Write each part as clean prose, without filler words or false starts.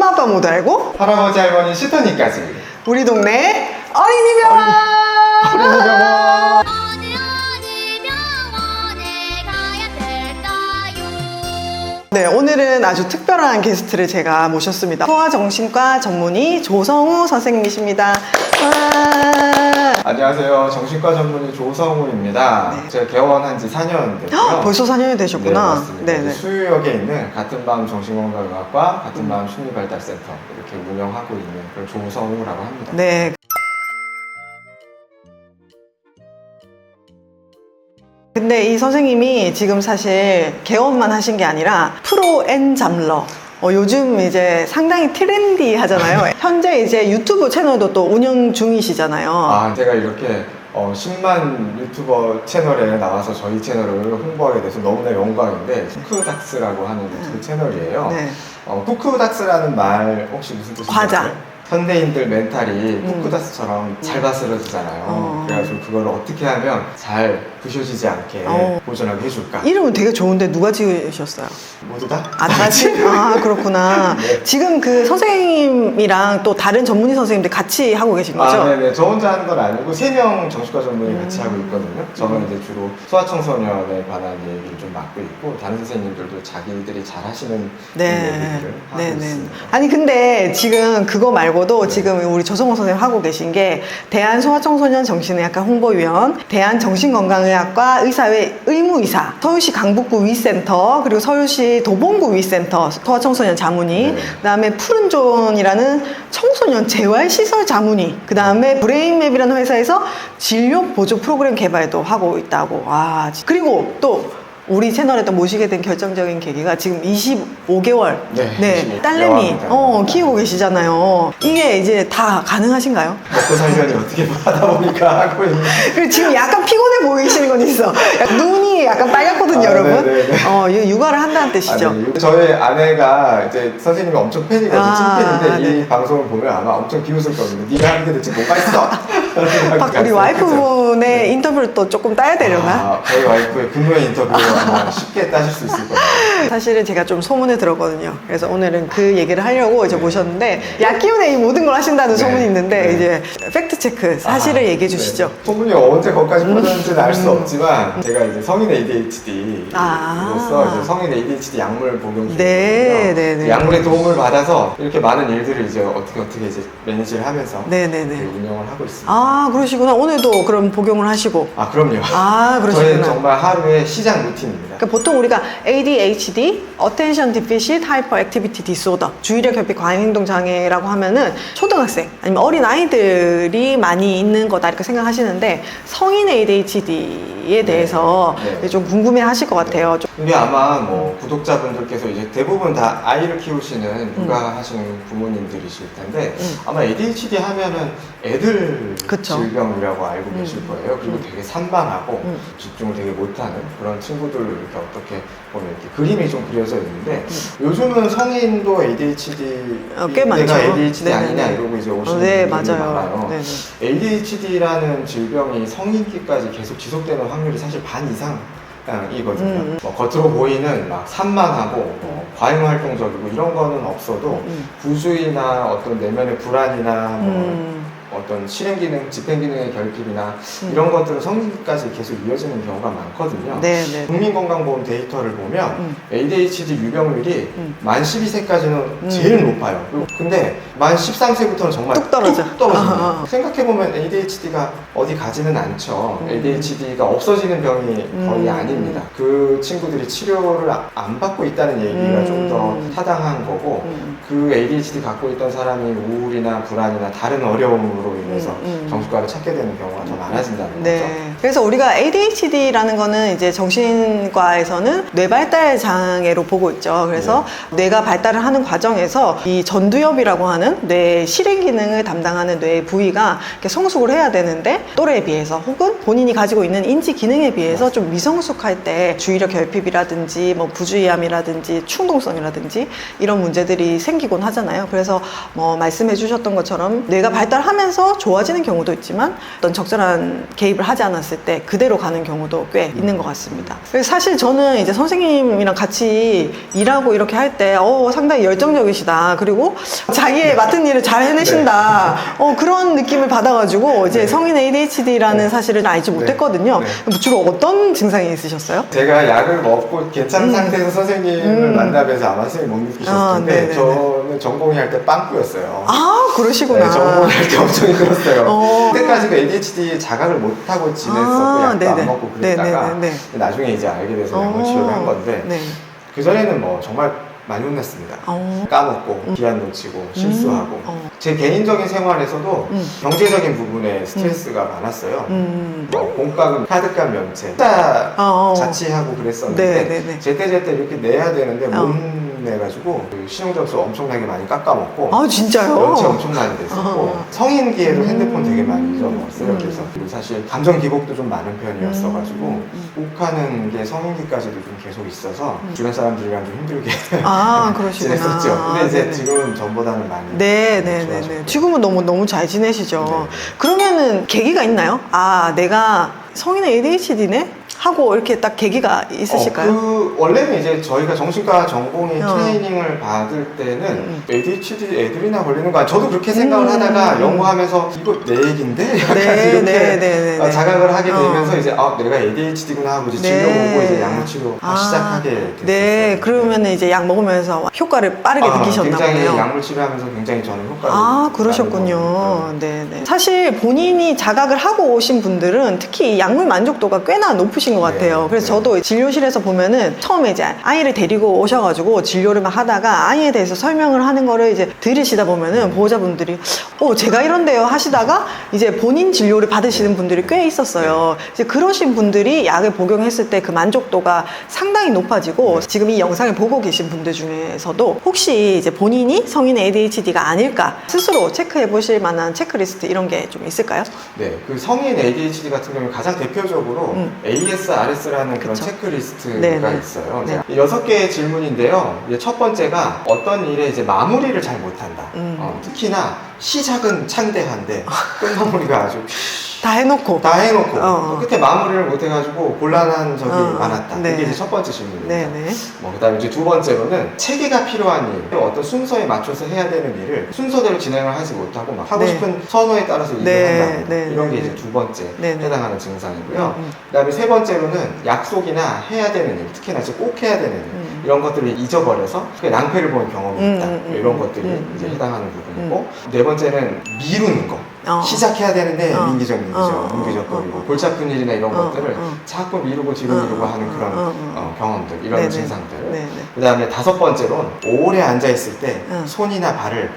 엄마 아빠 모두 알고 할아버지 할머니 시터니까지 우리 동네 어린이병원. 어린이병원. 네, 오늘은 아주 특별한 게스트를 제가 모셨습니다. 소아정신과 전문의 조성우 선생님이십니다. 와. 안녕하세요. 정신과 전문의 조성우입니다. 네. 제가 개원한 지 4년 됐고요. 헉, 벌써 4년이 되셨구나. 네, 맞습니다. 네네. 수유역에 있는 같은 마음 정신건강의학과, 같은 마음 심리발달센터 이렇게 운영하고 있는 그런 조성우라고 합니다. 네. 근데 이 선생님이 지금 사실 개원만 하신 게 아니라 프로 앤 잠러. 요즘 이제 상당히 트렌디 하잖아요. 현재 이제 유튜브 채널도 또 운영 중이시잖아요. 제가 이렇게 10만 유튜버 채널에 나와서 저희 채널을 홍보하게 돼서 너무나 영광인데, 쿠쿠닥스라고 하는 유튜브 채널이에요. 네. 쿠쿠닥스라는 말 혹시 무슨 뜻인지 과자. 아세요? 현대인들 멘탈이 쿠쿠닥스처럼 잘 바스러지잖아요. 그래가지고 그걸 어떻게 하면 잘 부셔지지 않게 보존하게 해줄까? 이름은 되게 좋은데 누가 지으셨어요? 모두 다? 다 같이? 그렇구나. 네. 지금 그 선생님이랑 또 다른 전문의 선생님들 같이 하고 계신 거죠? 네네. 저 혼자 하는 건 아니고 3명 정신과 전문의 같이 하고 있거든요. 저는 이제 주로 소아청소년에 관한 얘기를 좀 맡고 있고, 다른 선생님들도 자기들이 잘 하시는 얘기들을 하고 있습니다. 아니 근데 지금 그거 말고도 지금 우리 조성호 선생님 하고 계신 게 대한소아청소년 정신의학과 홍보위원, 대한정신건강의학과 의사회 의무이사, 서울시 강북구 위센터, 그리고 서울시 도봉구 위센터 소아청소년 자문의, 그다음에 푸른존이라는 청소년 재활시설 자문의, 그다음에 브레인맵이라는 회사에서 진료 보조 프로그램 개발도 하고 있다고. 그리고 또 우리 채널에 또 모시게 된 결정적인 계기가 지금 25개월 딸내미 키우고 계시잖아요. 이게 이제 다 가능하신가요? 먹고 살려니 어떻게 하다 보니까 하고 있는. 그리고 지금 약간 피곤해 보이시는 건 있어. 눈이 약간 빨갛거든요, 여러분. 육아를 한다는 뜻이죠. 저희 아내가 이제 선생님이 엄청 팬이거든요. 찐팬인데 이 방송을 보면 아마 엄청 비웃을 겁니다. 네가 하는 게 대체 뭐가 있어? 우리 와이프분의 인터뷰를 또 조금 따야 되려나? 저희 와이프의 분노의 인터뷰를 아마 쉽게 따실 수 있을 거예요. 사실은 제가 좀 소문을 들었거든요. 그래서 오늘은 그 얘기를 하려고 이제 모셨는데, 약 기운에 이 모든 걸 하신다는 소문이 있는데 이제 팩트 체크 사실을 얘기해 주시죠. 소문이 언제 거기까지 퍼졌는지는 알 수 없지만, 제가 이제 성인 ADHD로서 이제 성인 ADHD 약물 복용 중이거든요. 약물의 도움을 받아서 이렇게 많은 일들을 이제 어떻게 이제 매니지를 하면서 운영을 하고 있습니다. 그러시구나. 오늘도 그럼 복용을 하시고. 그럼요. 그러시구나. 저희는 정말 하루의 시장 루틴입니다. 그러니까 보통 우리가 ADHD, Attention Deficit Hyperactivity Disorder, 주의력 결핍 과잉행동 장애라고 하면은 초등학생 아니면 어린 아이들이 많이 있는 거다 이렇게 생각하시는데, 성인 ADHD에 대해서 좀 궁금해하실 것 같아요. 이게 아마 구독자분들께서 이제 대부분 다 아이를 키우시는 육아하시는 부모님들이실 텐데, 아마 ADHD 하면은 애들 질병이라고 알고 계실 거예요. 그리고 되게 산만하고 집중을 되게 못하는 그런 친구들 이렇게 어떻게 보면 이렇게 그림이 좀 그려져 있는데, 요즘은 성인도 ADHD 꽤 많죠. 내가 ADHD 아니냐 이러고 이제 오시는 분들이 많아요. ADHD라는 질병이 성인기까지 계속 지속되는 확률이 사실 반 이상 이거든요. 겉으로 보이는 막 산만하고 과잉 활동적이고 이런 거는 없어도 부주의나 어떤 내면의 불안이나 어떤 실행 기능, 집행 기능의 결핍이나 이런 것들은 성인기까지 계속 이어지는 경우가 많거든요. 국민건강보험 데이터를 보면 ADHD 유병률이 만 12세까지는 제일 높아요. 근데 만 13세부터는 정말 뚝 떨어집니다. 생각해보면 ADHD가 어디 가지는 않죠. ADHD가 없어지는 병이 거의 아닙니다. 그 친구들이 치료를 안 받고 있다는 얘기가 좀 더 타당한 거고, 그 ADHD 갖고 있던 사람이 우울이나 불안이나 다른 어려움으로 인해서 정신과를 찾게 되는 경우가 더 많아진다는 거죠. 그래서 우리가 ADHD라는 거는 이제 정신과에서는 뇌발달 장애로 보고 있죠. 그래서 뇌가 발달을 하는 과정에서 이 전두엽이라고 하는 뇌 실행 기능을 담당하는 뇌 부위가 이렇게 성숙을 해야 되는데, 또래에 비해서 혹은 본인이 가지고 있는 인지 기능에 비해서 좀 미성숙할 때 주의력 결핍이라든지 부주의함이라든지 충동성이라든지 이런 문제들이 생기곤 하잖아요. 그래서 말씀해 주셨던 것처럼 뇌가 발달하면서 좋아지는 경우도 있지만 어떤 적절한 개입을 하지 않았을 나왔을 때 그대로 가는 경우도 꽤 있는 것 같습니다. 그래서 사실 저는 이제 선생님이랑 같이 일하고 이렇게 할 때 상당히 열정적이시다. 그리고 자기의 맡은 일을 잘 해내신다. 그런 느낌을 받아가지고 이제 성인 ADHD라는 사실을 알지 못했거든요. 주로 어떤 증상이 있으셨어요? 제가 약을 먹고 괜찮은 상태에서 선생님을 만나면서 아마 선생님 못 느끼셨을 텐데 저는 전공의 할 때 빵꾸였어요. 아, 그러시구나. 네, 전공의 할 때 엄청 힘들었어요. 그때까지 그 ADHD 자각을 못하고 지냈었고 약도 안 먹고 그랬다가 나중에 이제 알게 돼서 약물 치료를 한 건데 그전에는 뭐 정말 많이 혼났습니다. 까먹고 기한 놓치고 실수하고 제 개인적인 생활에서도 경제적인 부분에 스트레스가 많았어요. 뭐 공과금, 카드값 면책 숫자 자취하고 그랬었는데 제때 이렇게 내야 되는데 못 내가지고 그 신용점수 엄청나게 많이 깎아먹고 아 진짜요? 연체 엄청 많이 됐었고 성인기에도 핸드폰 되게 많이 잊어먹었어요. 그래서 그리고 사실 감정 기복도 좀 많은 편이었어가지고 욱하는 게 성인기까지도 좀 계속 있어서 주변 사람들이랑 좀 힘들게 그러시구나. 지냈었죠. 근데 이제 지금은 전보다는 많이 네네네. 지금은 너무 잘 지내시죠. 그러면은 계기가 있나요? 아, 내가 성인 ADHD네? 하고 이렇게 딱 계기가 있으실까요? 원래는 이제 저희가 정신과 전공의 트레이닝을 받을 때는 ADHD 애들이나 걸리는 거야. 저도 그렇게 생각을 하다가 연구하면서 이거 내 얘긴데? 약간 이렇게 자각을 하게 되면서 이제 내가 ADHD구나 하고 이제 진료 보고 이제 약물 치료 시작하게 됐어요. 네, 그러면 이제 약 먹으면서 효과를 빠르게 느끼셨나 보네요. 굉장히 약물 치료하면서 굉장히 저는 효과를 그러셨군요. 네네. 사실 본인이 자각을 하고 오신 분들은 특히 이 약물 만족도가 꽤나 높으신 것 같아요. 그래서 저도 진료실에서 보면은 처음에 이제 아이를 데리고 오셔가지고 진료를 막 하다가 아이에 대해서 설명을 하는 거를 이제 들으시다 보면은 보호자분들이 제가 이런데요 하시다가 이제 본인 진료를 받으시는 분들이 꽤 있었어요. 이제 그러신 분들이 약을 복용했을 때 그 만족도가 상당히 높아지고 지금 이 영상을 보고 계신 분들 중에서도 혹시 이제 본인이 성인 ADHD가 아닐까 스스로 체크해 보실 만한 체크리스트 이런 게 좀 있을까요? 네, 그 성인 ADHD 같은 경우는 가장 대표적으로 ASRS라는 그런 체크리스트가 있어요. 6개의 질문인데요. 첫 번째가 어떤 일에 이제 마무리를 잘 못한다. 특히나 시작은 창대한데 끝마무리가 아주 다 해놓고 끝에 마무리를 못해가지고 곤란한 적이 많았다. 이게 이제 첫 번째 질문입니다. 그다음에 이제 두 번째로는 체계가 필요한 일, 어떤 순서에 맞춰서 해야 되는 일을 순서대로 진행을 하지 못하고 막 하고 싶은 선호에 따라서 일을 한다. 이런 게 이제 두 번째 해당하는 증상이고요. 그다음에 세 번째로는 약속이나 해야 되는 일, 특히나 이제 꼭 해야 되는 일 이런 것들을 잊어버려서 낭패를 본 경험이 있다. 이런 것들이 이제 해당하는 부분이고 네 번째는 미루는 거. 시작해야 되는데 민기적거리고 골치 아픈 일이나 이런 것들을 자꾸 미루고 뒤로 미루고 하는 그런 경험들, 이런 증상들. 그 다음에 다섯 번째로는 오래 앉아있을 때 손이나 발을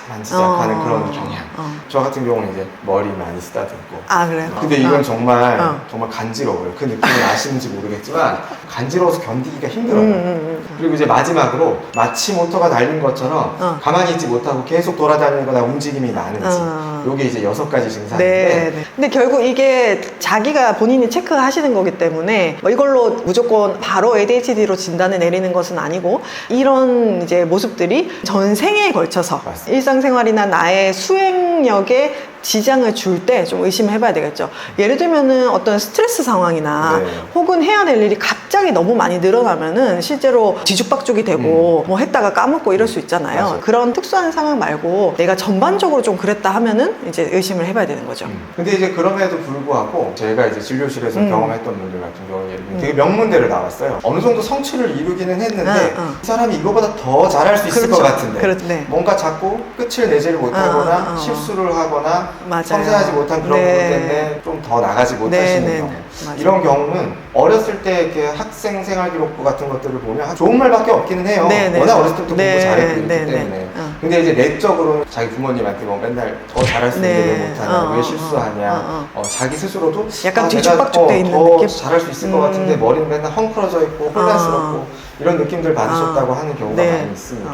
만지작 하는 그런 경향. 저 같은 경우는 이제 머리 많이 쓰다듬고. 그래요? 근데 이건 정말 간지러워요. 그 느낌을 아시는지 모르겠지만 간지러워서 견디기가 힘들어요. 그리고 이제 마지막으로 마치 모터가 달린 것처럼 가만히 있지 못하고 계속 돌아다니는 거나 움직임이 많은지. 요게 이제 6가지 증상인데. 근데 결국 이게 자기가 본인이 체크하시는 거기 때문에 이걸로 무조건 바로 ADHD로 진단을 내리는 것은 아니고 이런 이제 모습들이 전생에 걸쳐서 일상생활이나 나의 수행력에 지장을 줄 때 좀 의심을 해봐야 되겠죠. 예를 들면은 어떤 스트레스 상황이나 혹은 해야 될 일이 갑자기 너무 많이 늘어나면은 실제로 뒤죽박죽이 되고 뭐 했다가 까먹고 이럴 수 있잖아요. 그런 특수한 상황 말고 내가 전반적으로 좀 그랬다 하면은 이제 의심을 해봐야 되는 거죠. 근데 이제 그럼에도 불구하고 제가 이제 진료실에서 경험했던 분들 같은 경우에 되게 명문대를 나왔어요. 어느 정도 성취를 이루기는 했는데 이 사람이 이거보다 더 잘할 수 있을 것 같은데 뭔가 자꾸 끝을 내지를 못하거나 실수를 하거나 섬세하지 못한 그런 부분 때문에 좀 더 나가지 못하시는 경우. 이런 경우는 어렸을 때 이렇게 학생 생활 기록부 같은 것들을 보면 좋은 말밖에 없기는 해요. 워낙 어렸을 때부터 공부 잘했기 때문에. 근데 이제 내적으로 자기 부모님한테 뭐 맨날 더 잘할 수 있는데 왜 못하냐, 왜 실수하냐, 자기 스스로도 약간 뒤죽박죽돼 있는 더 느낌? 잘할 수 있을 것 같은데 머리는 맨날 헝클어져 있고 혼란스럽고 이런 느낌들 받으셨다고 하는 경우가 네. 많이 있습니다.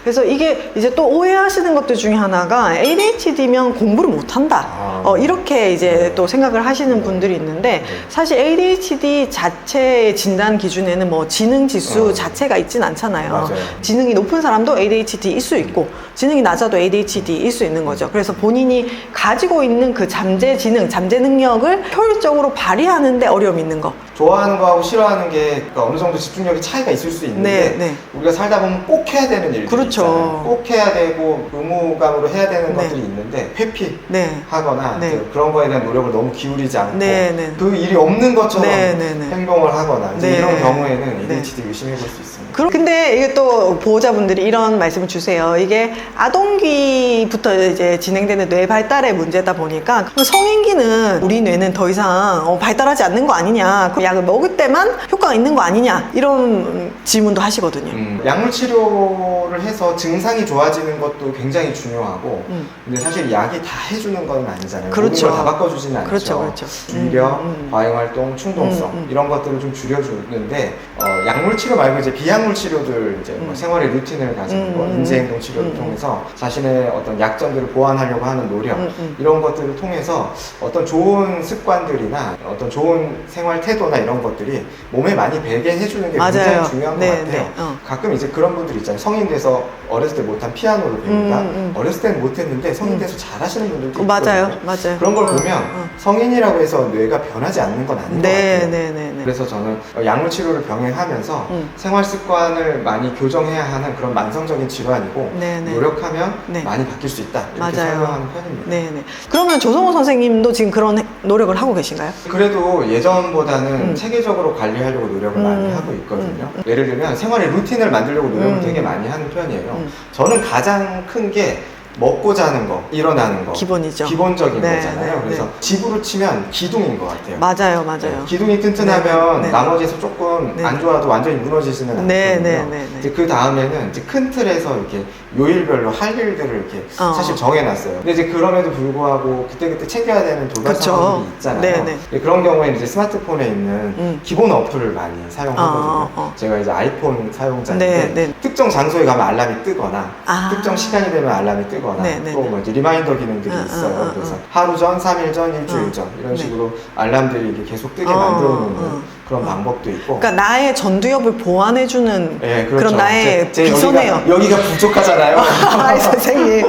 그래서 이게 이제 또 오해하시는 것들 중에 하나가 ADHD면 공부를 못한다. 이렇게 이제 또 생각을 하시는 분들이 있는데 사실 ADHD 자체의 진단 기준에는 뭐 지능 지수 자체가 있진 않잖아요. 맞아요. 지능이 높은 사람도 ADHD일 수 있고 지능이 낮아도 ADHD일 수 있는 거죠. 그래서 본인이 가지고 있는 그 잠재 지능, 잠재 능력을 효율적으로 발휘하는데 어려움이 있는 거. 좋아하는 거하고 싫어하는 게 그러니까 어느 정도 집중력이 차이가 있을 수 있는데 네, 네. 우리가 살다 보면 꼭 해야 되는 일들이 그렇죠. 있잖아요. 꼭 해야 되고 의무감으로 해야 되는 네. 것들이 있는데 네. 회피하거나 네. 이제 그런 거에 대한 노력을 너무 기울이지 않고 네, 네. 그 일이 없는 것처럼 네, 네, 네. 행동을 하거나 이제 네. 이런 경우에는 네. ADHD 의심해 볼 수 있습니다. 근데 이게 또 보호자분들이 이런 말씀을 주세요. 이게 아동기부터 이제 진행되는 뇌 발달의 문제다 보니까 성인기는 우리 뇌는 더 이상 발달하지 않는 거 아니냐. 그 약을 먹을 때만 효과가 있는 거 아니냐. 이런 질문도 하시거든요. 약물 치료를 해서 증상이 좋아지는 것도 굉장히 중요하고 근데 사실 약이 다 해주는 건 아니잖아요. 그렇죠. 모든 걸 다 바꿔주지는 않죠. 그렇죠, 그렇죠. 주의력, 과잉활동, 충동성 이런 것들을 좀 줄여주는데 약물 치료 말고 이제 비약물 치료들 이제 뭐 생활의 루틴을 가지는 거, 인지행동 치료를 통해서 자신의 어떤 약점들을 보완하려고 하는 노력 이런 것들을 통해서 어떤 좋은 습관들이나 어떤 좋은 생활 태도나 이런 것들이 몸에 많이 배게 해주는 게 맞아요. 굉장히 중요한 것 네, 같아요. 네. 가끔 이제 그런 분들 있잖아요. 성인 돼서 어렸을 때 못한 피아노를 배운다. 어렸을 때는 못했는데 성인 돼서 잘하시는 분들도 맞아요, 있거든요. 맞아요. 그런 걸 보면 성인이라고 해서 뇌가 변하지 않는 건 아닌 것 같아요. 네. 그래서 저는 약물 치료를 병행하면서 생활 습관을 많이 교정해야 하는 그런 만성적인 질환이고 네, 네. 노력하면 네. 많이 바뀔 수 있다 이렇게 맞아요. 설명하는 편입니다. 네네. 그러면 조성호 선생님도 지금 그런 노력을 하고 계신가요? 그래도 예전보다는 체계적으로 관리하려고 노력을 많이 하고 있거든요. 예를 들면 생활의 루틴을 만들려고 노력을 되게 많이 하는 편이에요. 저는 가장 큰 게 먹고 자는 거, 일어나는 거 기본이죠. 기본적인 네, 거잖아요. 네, 그래서 네. 집으로 치면 기둥인 것 같아요. 맞아요. 기둥이 튼튼하면 네, 네. 나머지에서 조금 네. 안 좋아도 완전히 무너지지는 않거든요. 네. 이제 그 다음에는 이제 큰 틀에서 이렇게 요일별로 할 일들을 이렇게 사실 정해놨어요. 근데 이제 그럼에도 불구하고 그때그때 챙겨야 되는 돌발 그쵸. 상황들이 있잖아요. 네. 그런 경우에는 이제 스마트폰에 있는 기본 어플을 많이 사용하거든요. 제가 이제 아이폰 사용자인데 네. 특정 장소에 가면 알람이 뜨거나 특정 시간이 되면 알람이 뜨거나 네. 또 뭐 이제 리마인더 기능들이 있어요. 그래서 하루 전, 3일 전, 일주일 전 이런 식으로 알람들이 이렇게 계속 뜨게 만들어놓는 그런 방법도 있고. 그러니까 나의 전두엽을 보완해주는 네, 그렇죠. 그런 나의 제 비선해요. 여기가 부족하잖아요. 아이 선생님.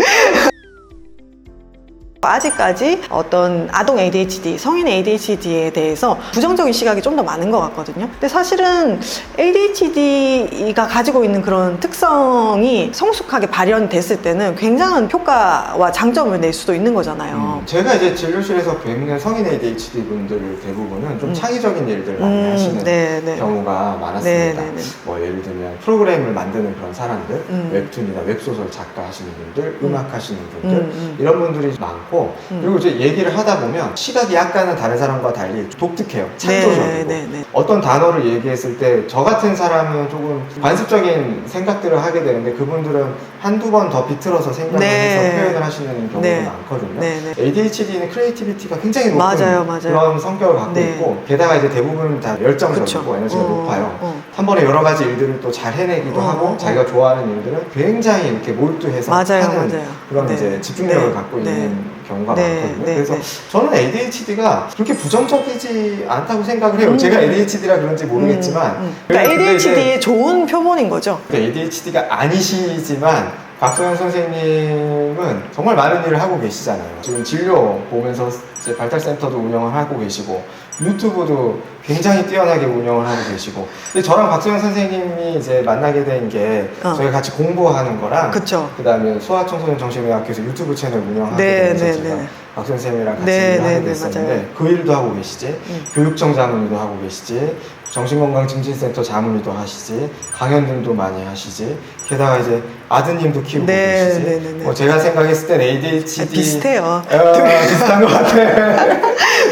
아직까지 어떤 아동 ADHD, 성인 ADHD에 대해서 부정적인 시각이 좀 더 많은 것 같거든요. 근데 사실은 ADHD가 가지고 있는 그런 특성이 성숙하게 발현됐을 때는 굉장한 효과와 장점을 낼 수도 있는 거잖아요. 제가 이제 진료실에서 뵙는 성인 ADHD 분들 대부분은 좀 창의적인 일들 많이 하시는 경우가 많았습니다. 뭐 예를 들면 프로그램을 만드는 그런 사람들, 웹툰이나 웹소설 작가 하시는 분들, 음악 하시는 분들 이런 분들이 많고 그리고 이제 얘기를 하다 보면 시각이 약간은 다른 사람과 달리 독특해요. 창조적이고 어떤 단어를 얘기했을 때 저 같은 사람은 조금 관습적인 생각들을 하게 되는데 그분들은 한두 번 더 비틀어서 생각을 해서 표현을 하시는 경우도 많거든요. ADHD는 크리에이티비티가 굉장히 높은 맞아요. 그런 성격을 갖고 있고 게다가 이제 대부분 다 열정적이고 에너지가 높아요. 한 번에 여러 가지 일들을 또 잘 해내기도 하고 자기가 좋아하는 일들은 굉장히 이렇게 몰두해서 하는 그런 이제 집중력을 갖고 있는 경우가 많거든요. 그래서 저는 ADHD가 그렇게 부정적이지 않다고 생각을 해요. 제가 ADHD라 그런지 모르겠지만 그러니까 ADHD의 좋은 표본인 거죠. ADHD가 아니시지만 박소영 선생님은 정말 많은 일을 하고 계시잖아요. 지금 진료 보면서 이제 발달센터도 운영을 하고 계시고 유튜브도 굉장히 뛰어나게 운영을 하고 계시고 근데 저랑 박소영 선생님이 이제 만나게 된 게 저희가 같이 공부하는 거랑 그다음에 소아청소년 정신의학교에서 유튜브 채널 운영하게 되면서 제가 박소영 선생님이랑 같이 일하게 됐었는데 그 일도 하고 계시지 교육청 자문위도 하고 계시지 정신건강증진센터 자문위도 하시지 강연들도 많이 하시지 게다가 이제 아드님도 키우고 계시지 제가 생각했을 땐 ADHD 비슷해요. 비슷한 것 같아요.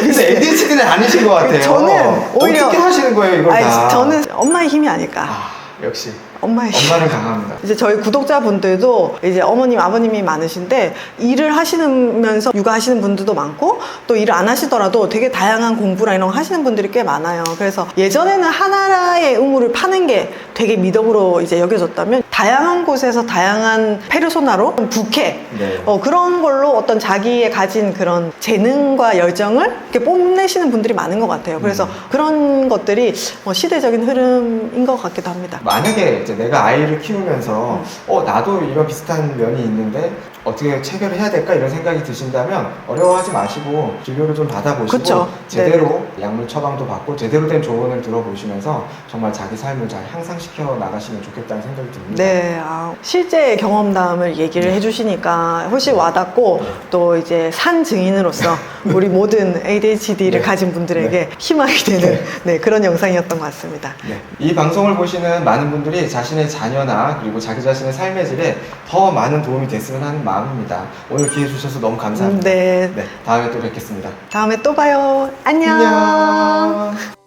근데 ADHD는 아니신 것 같아요. 저는 오히려 어떻게 하시는 거예요 이걸 다? 저는 엄마의 힘이 아닐까. 역시 엄마는 강합니다. 이제 저희 구독자분들도 이제 어머님, 아버님이 많으신데 일을 하시면서 육아하시는 분들도 많고 또 일을 안 하시더라도 되게 다양한 공부나 이런 거 하시는 분들이 꽤 많아요. 그래서 예전에는 하나의 의무를 파는 게 되게 미덕으로 이제 여겨졌다면 다양한 곳에서 다양한 페르소나로 부캐 네. 그런 걸로 어떤 자기의 가진 그런 재능과 열정을 이렇게 뽐내시는 분들이 많은 것 같아요. 그래서 그런 것들이 시대적인 흐름인 것 같기도 합니다. 만약에 이제 내가 아이를 키우면서 나도 이런 비슷한 면이 있는데 어떻게 체결해야 될까 이런 생각이 드신다면 어려워하지 마시고 진료를 좀 받아보시고 그쵸. 제대로 약물 처방도 받고 제대로 된 조언을 들어보시면서 정말 자기 삶을 잘 향상시켜 나가시면 좋겠다는 생각이 듭니다. 네, 실제 경험담을 얘기를 해주시니까 훨씬 와닿고 또 이제 산 증인으로서 우리 모든 ADHD를 네. 가진 분들에게 네. 희망이 되는 그런 영상이었던 것 같습니다. 네. 이 방송을 보시는 많은 분들이 자신의 자녀나 그리고 자기 자신의 삶의 질에 더 많은 도움이 됐으면 하는 마음입니다. 오늘 기회 주셔서 너무 감사합니다. 네. 네, 다음에 또 뵙겠습니다. 다음에 또 봐요. 안녕. 안녕.